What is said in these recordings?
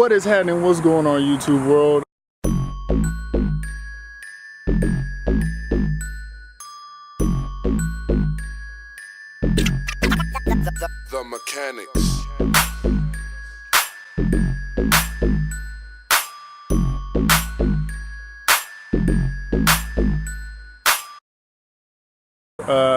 What is happening? What's going on, YouTube world? The mechanics.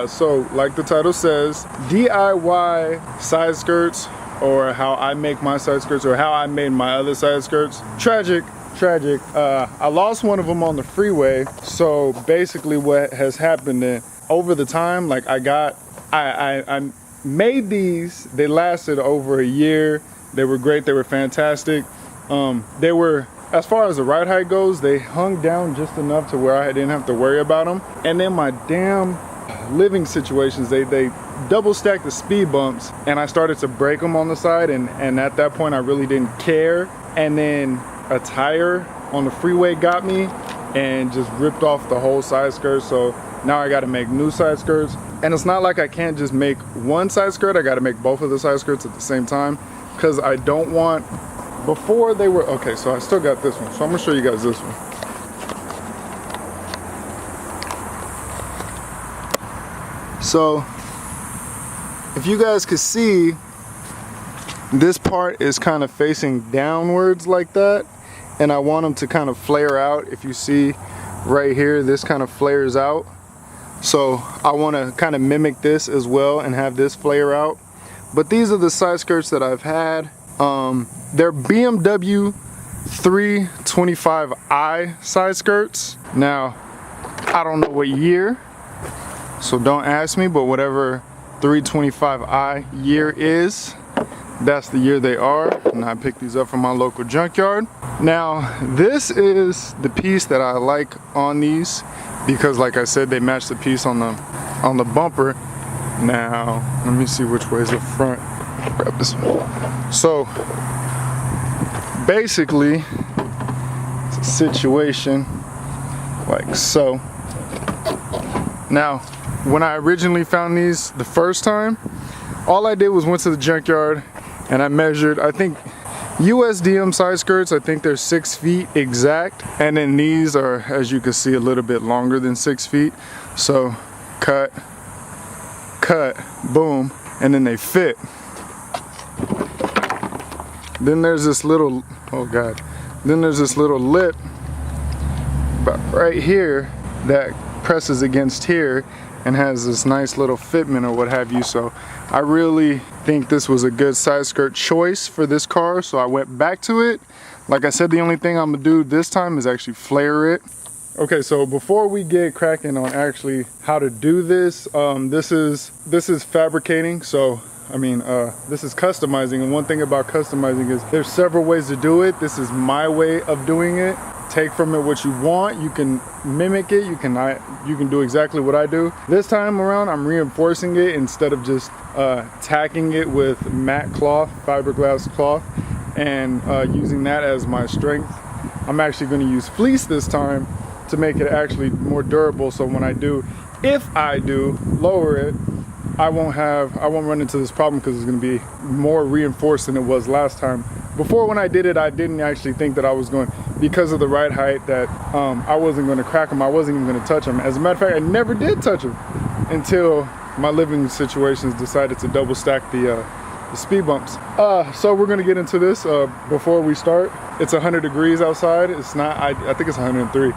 So like the title says, DIY side skirts, or how I make my side skirts, or how I made my other side skirts. Tragic. I lost one of them on the freeway. So basically what has happened over the time, like I made these, they lasted over a year. They were great, they were fantastic. They were, as far as the ride height goes, they hung down just enough to where I didn't have to worry about them. And then my damn living situations, they double stacked the speed bumps, and I started to break them on the side, and at that point I really didn't care. And then a tire on the freeway got me and just ripped off the whole side skirt. So now I got to make new side skirts, and it's not like I can't just make one side skirt. I got to make both of the side skirts at the same time, because I don't want, before they were, okay, so I still got this one, so I'm gonna show you guys this one. So if you guys could see, this part is kind of facing downwards like that, and I want them to kind of flare out. If you see right here, this kind of flares out. So I want to kind of mimic this as well and have this flare out. But these are the side skirts that I've had. They're BMW 325i side skirts. Now, I don't know what year, so don't ask me, but whatever 325i year is, that's the year they are. And I picked these up from my local junkyard. Now, this is the piece that I like on these, because like I said, they match the piece on the bumper. Now, let me see which way is the front. Grab this one. So basically, it's a situation like so. Now, when I originally found these the first time, all I did was went to the junkyard and I measured, I think USDM side skirts, I think they're 6 feet exact, and then these are, as you can see, a little bit longer than 6 feet. So cut, boom, and then they fit. Then there's this little, oh god, then there's this little lip right here that presses against here and has this nice little fitment or what have you. So I really think this was a good side skirt choice for this car, so I went back to it. Like I said, the only thing I'm gonna do this time is actually flare it. Okay, so before we get cracking on actually how to do this, this is fabricating. So I mean, this is customizing, and one thing about customizing is there's several ways to do it. This is my way of doing it. Take from it what you want. You can mimic it. You can do exactly what I do. This time around, I'm reinforcing it instead of just tacking it with matte cloth, fiberglass cloth, and using that as my strength. I'm actually going to use fleece this time to make it actually more durable. So when I do, if I do lower it, I won't run into this problem, because it's going to be more reinforced than it was last time. Before, when I did it, I didn't actually think that I was going, because of the ride height, that I wasn't going to crack them. I wasn't even going to touch them. As a matter of fact, I never did touch them until my living situations decided to double stack the speed bumps. So we're going to get into this. Before we start, it's 100 degrees outside. It's not, I think it's 103.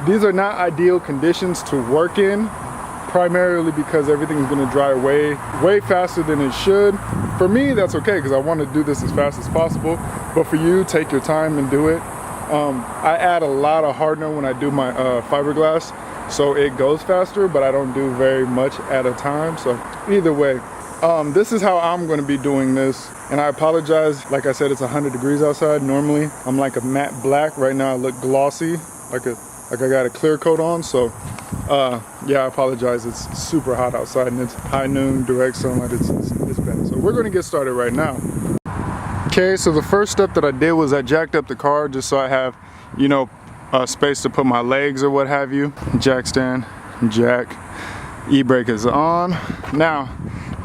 These are not ideal conditions to work in, primarily because everything is going to dry way faster than it should. For me, that's okay, because I want to do this as fast as possible. But for you, take your time and do it. I add a lot of hardener when I do my fiberglass, so it goes faster, but I don't do very much at a time. So either way, this is how I'm going to be doing this. And I apologize, like I said, it's 100 degrees outside. Normally I'm like a matte black. Right now I look glossy, like I got a clear coat on. So yeah, I apologize. It's super hot outside, and it's high noon, direct sunlight. It's bad. So we're going to get started right now. Okay, so the first step that I did was I jacked up the car just so I have, you know, space to put my legs or what have you. Jack stand, jack, e-brake is on. Now,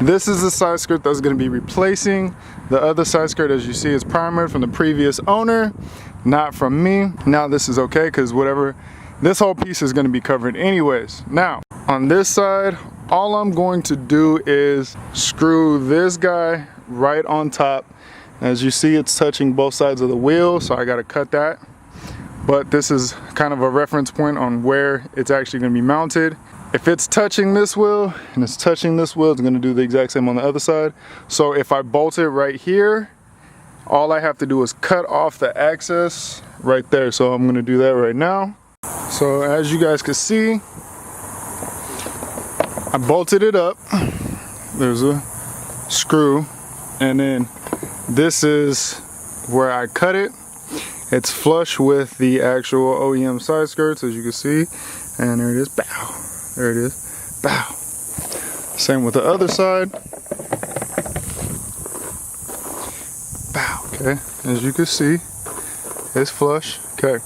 this is the side skirt that's going to be replacing The other side skirt, as you see, is primered from the previous owner, not from me. Now this is okay because whatever, this whole piece is going to be covered anyways. Now on this side, all I'm going to do is screw this guy right on top. As you see, it's touching both sides of the wheel, so I got to cut that. But this is kind of a reference point on where it's actually going to be mounted. If it's touching this wheel and it's touching this wheel, it's going to do the exact same on the other side. So if I bolt it right here, all I have to do is cut off the access right there. So I'm going to do that right now. So as you guys can see, I bolted it up. There's a screw, and then this is where I cut it. It's flush with the actual OEM side skirts, as you can see. And there it is, bow. There it is, bow. Same with the other side. Bow, okay. As you can see, it's flush, okay.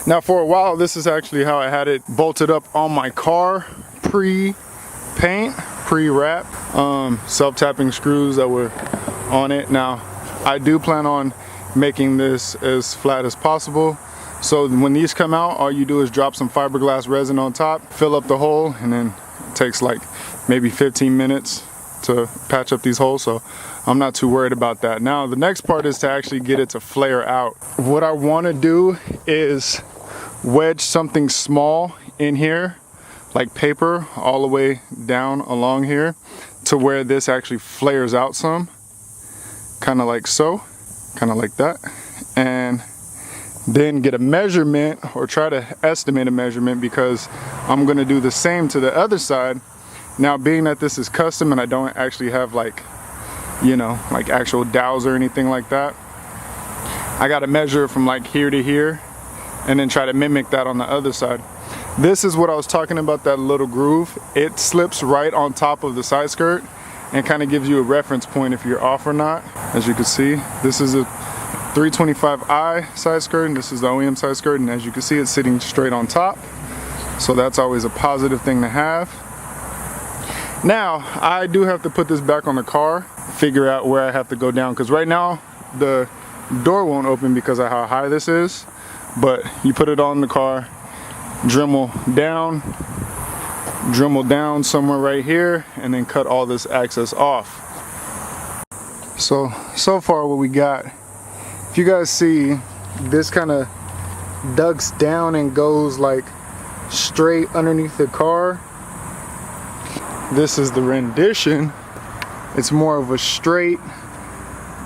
Now for a while, this is actually how I had it bolted up on my car, pre-paint, pre-wrap. Self-tapping screws that were on it. Now, I do plan on making this as flat as possible. So when these come out, all you do is drop some fiberglass resin on top, fill up the hole, and then it takes like maybe 15 minutes to patch up these holes. So I'm not too worried about that. Now the next part is to actually get it to flare out. What I want to do is wedge something small in here, like paper, all the way down along here to where this actually flares out some, kind of like so, kind of like that, and then get a measurement, or try to estimate a measurement, because I'm going to do the same to the other side. Now being that this is custom and I don't actually have like, you know, like actual dowels or anything like that, I got to measure from like here to here and then try to mimic that on the other side. This is what I was talking about, that little groove. It slips right on top of the side skirt and kind of gives you a reference point if you're off or not. As you can see, this is a 325i side skirt, and this is the OEM side skirt, and as you can see, it's sitting straight on top, so that's always a positive thing to have. Now I do have to put this back on the car, figure out where I have to go down, because right now the door won't open because of how high this is. But you put it on the car, Dremel down somewhere right here, and then cut all this access off. So far what we got, if you guys see, this kind of ducks down and goes like straight underneath the car. This is the rendition. It's more of a straight,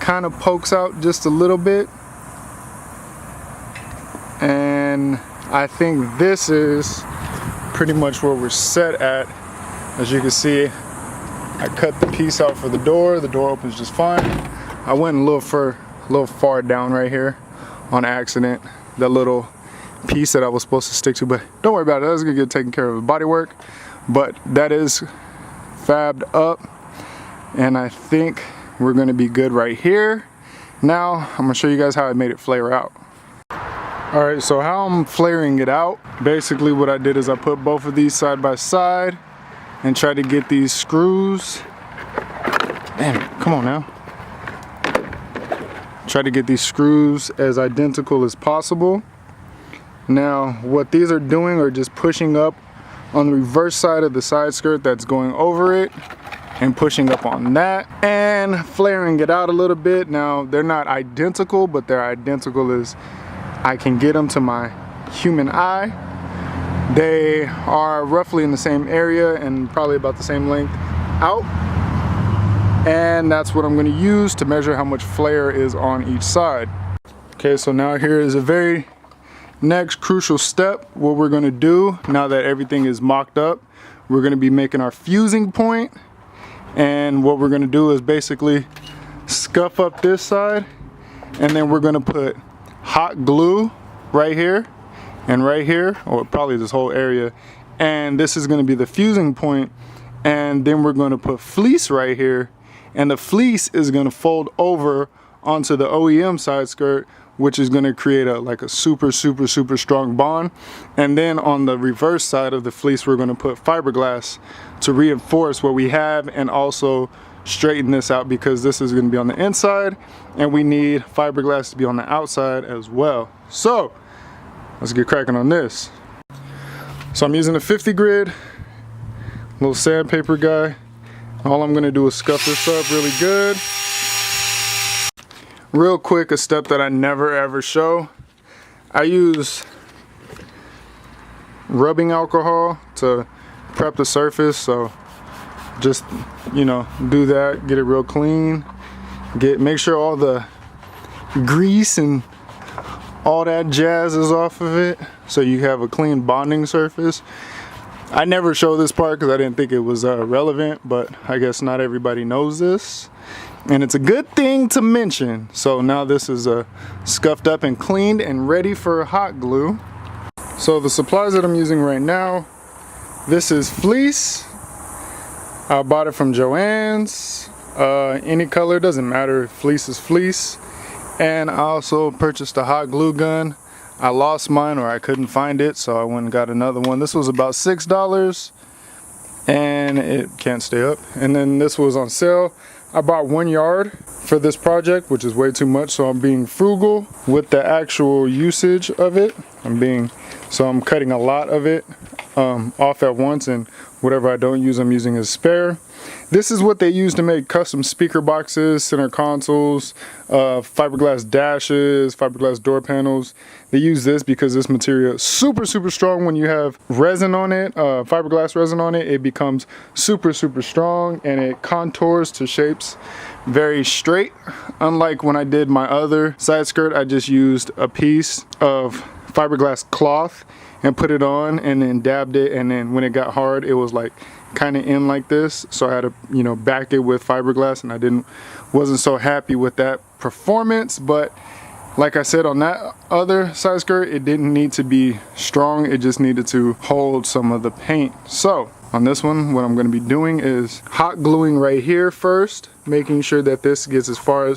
kind of pokes out just a little bit. And I think this is pretty much where we're set at. As you can see, I cut the piece out for the door. The door opens just fine. I went a little far down right here on accident. That little piece that I was supposed to stick to, but don't worry about it. That's gonna get taken care of with body work. But that is fabbed up, and I think we're gonna be good right here. Now I'm gonna show you guys how I made it flare out. All right, so how I'm flaring it out, basically what I did is I put both of these side by side and tried to get these screws, damn it, come on now. Try to get these screws as identical as possible. Now what these are doing are just pushing up on the reverse side of the side skirt that's going over it, and pushing up on that and flaring it out a little bit. Now they're not identical, but they're identical as I can get them to my human eye. They are roughly in the same area and probably about the same length out. And that's what I'm going to use to measure how much flare is on each side. Okay, so now here is a very next crucial step. What we're going to do now that everything is mocked up, we're going to be making our fusing point. And what we're going to do is basically scuff up this side, and then we're going to put hot glue right here and right here, or probably this whole area, and this is going to be the fusing point. And then we're going to put fleece right here, and the fleece is going to fold over onto the OEM side skirt, which is going to create like a super strong bond. And then on the reverse side of the fleece, we're going to put fiberglass to reinforce what we have and also straighten this out because this is going to be on the inside and we need fiberglass to be on the outside as well. So let's get cracking on this. So I'm using a 50 grit, little sandpaper guy. All I'm going to do is scuff this up really good. Real quick, a step that I never ever show. I use rubbing alcohol to prep the surface, so just, you know, do that, get it real clean, make sure all the grease and all that jazz is off of it so you have a clean bonding surface. I never show this part because I didn't think it was relevant, but I guess not everybody knows this, and it's a good thing to mention. So now this is scuffed up and cleaned and ready for hot glue. So the supplies that I'm using right now, this is fleece. I bought it from Joann's. Any color, doesn't matter. Fleece is fleece. And I also purchased a hot glue gun. I lost mine, or I couldn't find it, so I went and got another one. This was about $6 and it can't stay up. And then this was on sale. I bought 1 yard for this project, which is way too much, so I'm being frugal with the actual usage of it. So I'm cutting a lot of it off at once, and whatever I don't use, I'm using as spare. This is what they use to make custom speaker boxes, center consoles, fiberglass dashes, fiberglass door panels. They use this because this material is super strong. When you have resin on it, fiberglass resin on it, it becomes super strong and it contours to shapes very straight. Unlike when I did my other side skirt, I just used a piece of fiberglass cloth and put it on and then dabbed it, and then when it got hard it was like kind of in like this, so I had to, you know, back it with fiberglass, and I wasn't so happy with that performance. But like I said, on that other side skirt, it didn't need to be strong, it just needed to hold some of the paint. So on this one, what I'm going to be doing is hot gluing right here first, making sure that this gets as far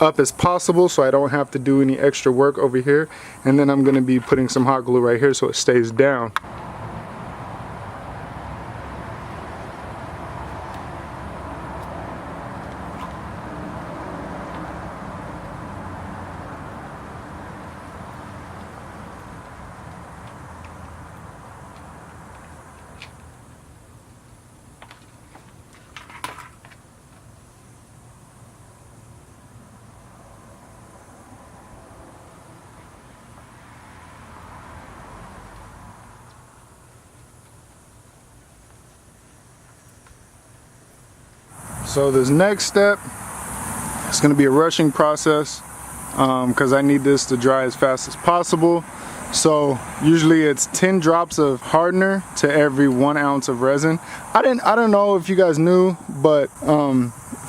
up as possible so I don't have to do any extra work over here, and then I'm going to be putting some hot glue right here so it stays down. So this next step, it's going to be a rushing process because I need this to dry as fast as possible. So usually it's 10 drops of hardener to every 1 ounce of resin. I don't know if you guys knew, but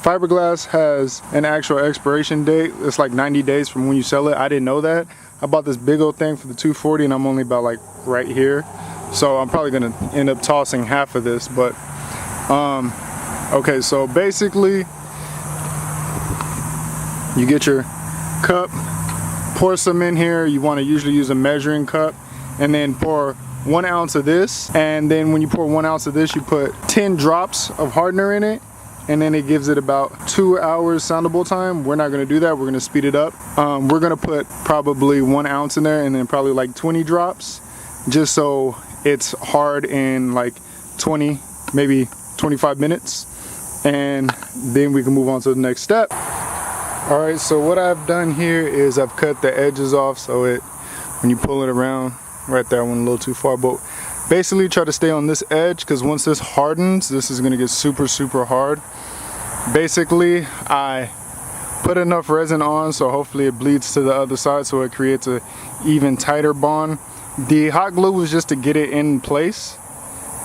fiberglass has an actual expiration date. It's like 90 days from when you sell it. I didn't know that. I bought this big old thing for the $240 and I'm only about like right here. So I'm probably going to end up tossing half of this, but okay, so basically you get your cup, pour some in here. You want to usually use a measuring cup, and then pour 1 ounce of this, and then when you pour 1 ounce of this, you put 10 drops of hardener in it, and then it gives it about 2 hours soundable time. We're not going to do that, we're going to speed it up. We're going to put probably 1 ounce in there and then probably like 20 drops, just so it's hard in like 20, maybe 25 minutes, and then we can move on to the next step. All right, so what I've done here is I've cut the edges off, so when you pull it around, right there, I went a little too far, but basically try to stay on this edge, because once this hardens, this is going to get super hard. Basically, I put enough resin on so hopefully it bleeds to the other side, so it creates a even tighter bond. The hot glue was just to get it in place.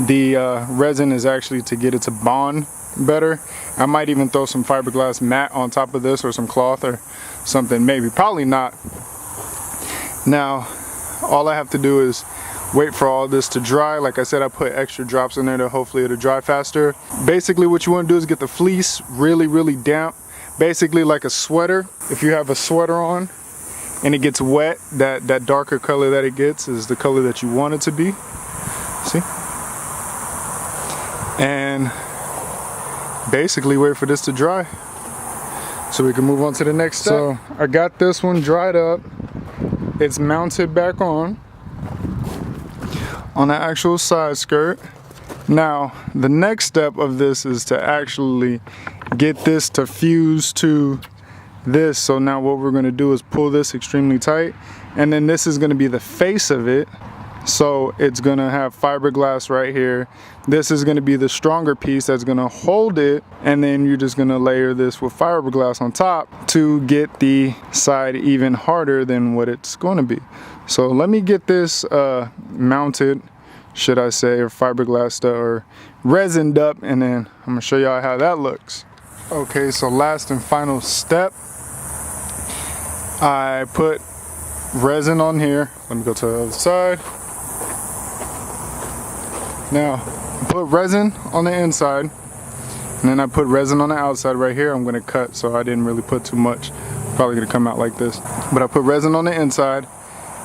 The resin is actually to get it to bond better. I might even throw some fiberglass mat on top of this, or some cloth or something, maybe, probably not. Now all I have to do is wait for all this to dry. Like I said, I put extra drops in there to hopefully it'll dry faster. Basically what you want to do is get the fleece really damp, basically like a sweater. If you have a sweater on and it gets wet, that darker color that it gets is the color that you want it to be. See? And basically wait for this to dry so we can move on to the next step. So I got this one dried up. It's mounted back on the actual side skirt. Now the next step of this is to actually get this to fuse to this. So now what we're going to do is pull this extremely tight, and then this is going to be the face of it. So it's going to have fiberglass right here. This is going to be the stronger piece that's going to hold it, and then you're just going to layer this with fiberglass on top to get the side even harder than what it's going to be. So let me get this mounted, should I say, or fiberglassed or resined up, and then I'm going to show y'all how that looks. Okay, so last and final step, I put resin on here. Let me go to the other side. Now, I put resin on the inside, and then I put resin on the outside right here. I'm gonna cut, so I didn't really put too much. Probably gonna come out like this. But I put resin on the inside,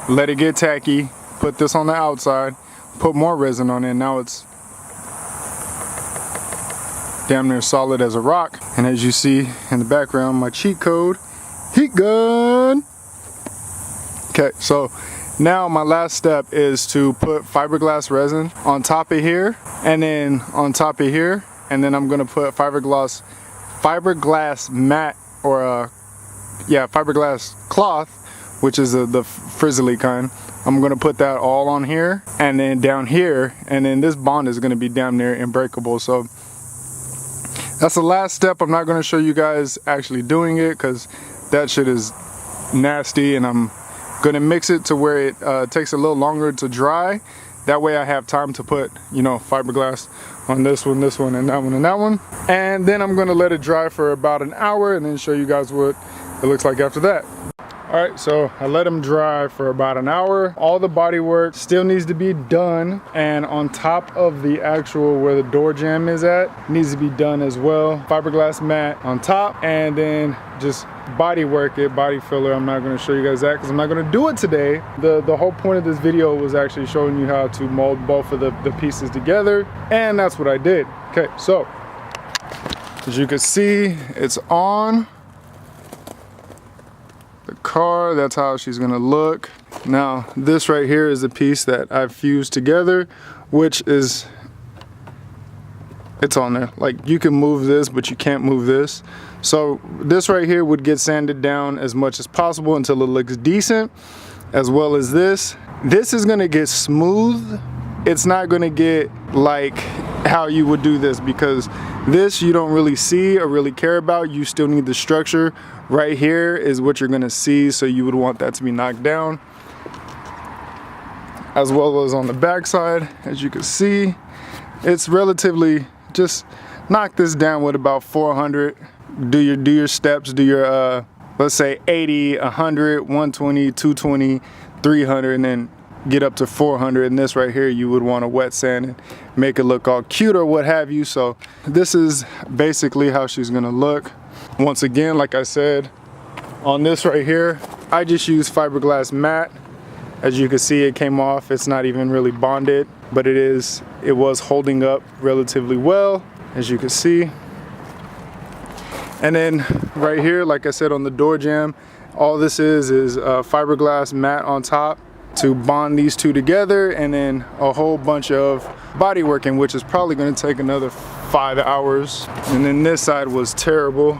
let it get tacky, put this on the outside, put more resin on it, and now it's damn near solid as a rock. And as you see in the background, my cheat code, heat gun. Okay, so now my last step is to put fiberglass resin on top of here, and then on top of here, and then I'm gonna put fiberglass mat, or fiberglass cloth, which is the frizzly kind. I'm gonna put that all on here, and then down here, and then this bond is gonna be damn near unbreakable. So that's the last step. I'm not gonna show you guys actually doing it because that shit is nasty, and I'm gonna mix it to where it takes a little longer to dry. That way I have time to put, you know, fiberglass on this one, and that one, and that one. And then I'm gonna let it dry for about an hour and then show you guys what it looks like after that. All right, so I let them dry for about an hour. All the body work still needs to be done, and on top of the actual where the door jamb is at, needs to be done as well. Fiberglass mat on top, and then just body work it, body filler. I'm not gonna show you guys that because I'm not gonna do it today. The whole point of this video was actually showing you how to mold both of the pieces together, and that's what I did. Okay, so as you can see, it's on the car. That's how she's gonna look. Now this right here is the piece that I've fused together, which is, it's on there. Like, you can move this, but you can't move this. So this right here would get sanded down as much as possible until it looks decent, as well as this. This is gonna get smooth. It's not gonna get like how you would do this, because this you don't really see or really care about. You still need the structure. Right here is what you're gonna see, so you would want that to be knocked down, as well as on the back side. As you can see, it's relatively, just knock this down with about 400. Do your steps, do your let's say 80, 100, 120, 220, 300, and then get up to 400. And this right here you would want to wet sand and make it look all cute or what have you. So this is basically how she's gonna look. Once again, like I said, on this right here, I just used fiberglass mat. As you can see, it came off. It's not even really bonded, but it was holding up relatively well, as you can see. And then right here, like I said, on the door jamb, all this is fiberglass mat on top to bond these two together, and then a whole bunch of body working, which is probably going to take another 5 hours. And then this side was terrible.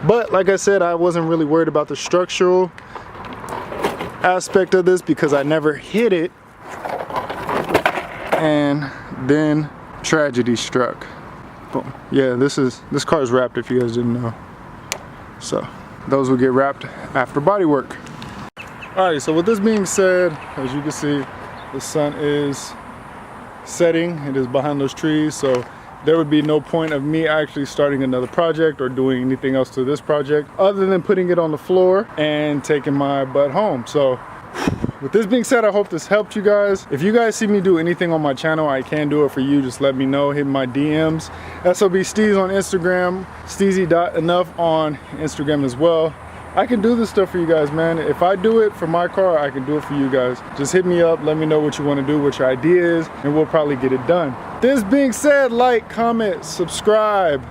But like I said, I wasn't really worried about the structural aspect of this because I never hit it. And then tragedy struck. Boom. Yeah, this car is wrapped, if you guys didn't know. So those will get wrapped after body work. All right, so with this being said, as you can see, the sun is setting. It is behind those trees, so there would be no point of me actually starting another project or doing anything else to this project other than putting it on the floor and taking my butt home. So with this being said, I hope this helped you guys. If you guys see me do anything on my channel, I can do it for you. Just let me know, hit my DMs. SOB Steez on Instagram, steezy.enough on Instagram as well. I can do this stuff for you guys, man. If I do it for my car, I can do it for you guys. Just hit me up, let me know what you want to do, what your idea is, and we'll probably get it done. This being said, like, comment, subscribe.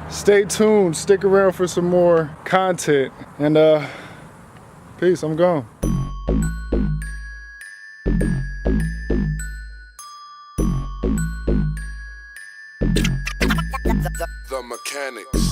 Stay tuned. Stick around for some more content. And peace. I'm gone. The Mechanics.